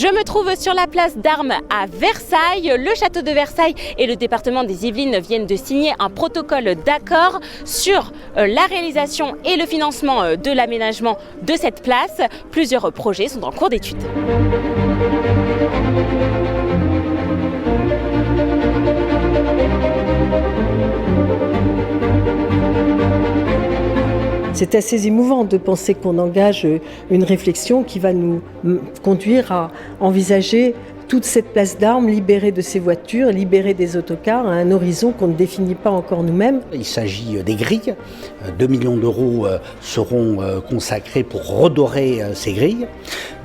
Je me trouve sur la place d'Armes à Versailles. Le château de Versailles et le département des Yvelines viennent de signer un protocole d'accord sur la réalisation et le financement de l'aménagement de cette place. Plusieurs projets sont en cours d'étude. C'est assez émouvant de penser qu'on engage une réflexion qui va nous conduire à envisager toute cette place d'Armes libérée de ces voitures, libérée des autocars, à un horizon qu'on ne définit pas encore nous-mêmes. Il s'agit des grilles. 2 millions d'euros seront consacrés pour redorer ces grilles.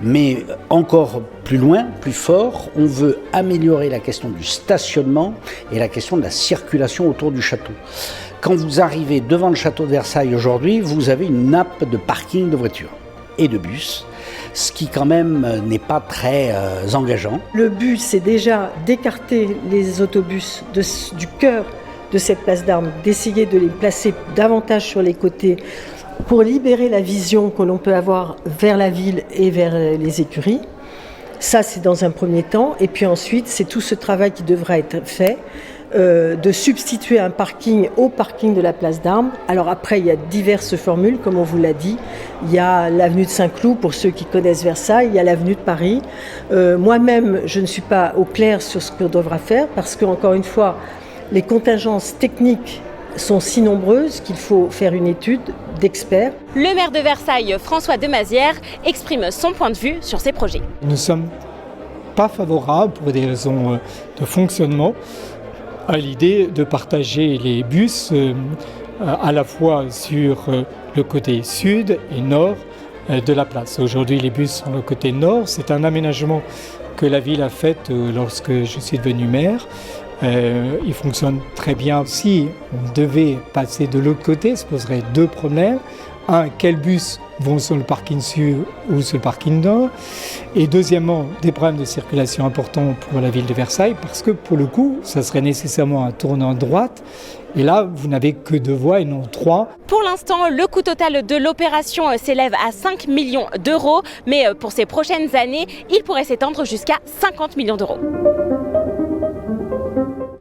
Mais encore plus loin, plus fort, on veut améliorer la question du stationnement et la question de la circulation autour du château. Quand vous arrivez devant le château de Versailles aujourd'hui, vous avez une nappe de parking de voitures et de bus, ce qui quand même n'est pas très engageant. Le but, c'est déjà d'écarter les autobus du cœur de cette place d'Armes, d'essayer de les placer davantage sur les côtés pour libérer la vision que l'on peut avoir vers la ville et vers les écuries. Ça, c'est dans un premier temps. Et puis ensuite, c'est tout ce travail qui devra être fait, de substituer un parking au parking de la place d'Armes. Alors après, il y a diverses formules, comme on vous l'a dit. Il y a l'avenue de Saint-Cloud, pour ceux qui connaissent Versailles. Il y a l'avenue de Paris. Moi-même, je ne suis pas au clair sur ce qu'on devra faire, parce qu'encore une fois, les contingences techniques sont si nombreuses qu'il faut faire une étude d'experts. Le maire de Versailles, François Demazière, exprime son point de vue sur ces projets. Nous ne sommes pas favorables, pour des raisons de fonctionnement, à l'idée de partager les bus à la fois sur le côté sud et nord de la place. Aujourd'hui, les bus sont le côté nord. C'est un aménagement que la ville a fait lorsque je suis devenu maire. Il fonctionne très bien. Si on devait passer de l'autre côté, ça poserait deux problèmes. Un, quels bus vont sur le parking sud ou sur le parking nord? Et deuxièmement, des problèmes de circulation importants pour la ville de Versailles, parce que pour le coup, ça serait nécessairement un tournant à droite. Et là, vous n'avez que 2 voies et non 3. Pour l'instant, le coût total de l'opération s'élève à 5 millions d'euros. Mais pour ces prochaines années, il pourrait s'étendre jusqu'à 50 millions d'euros.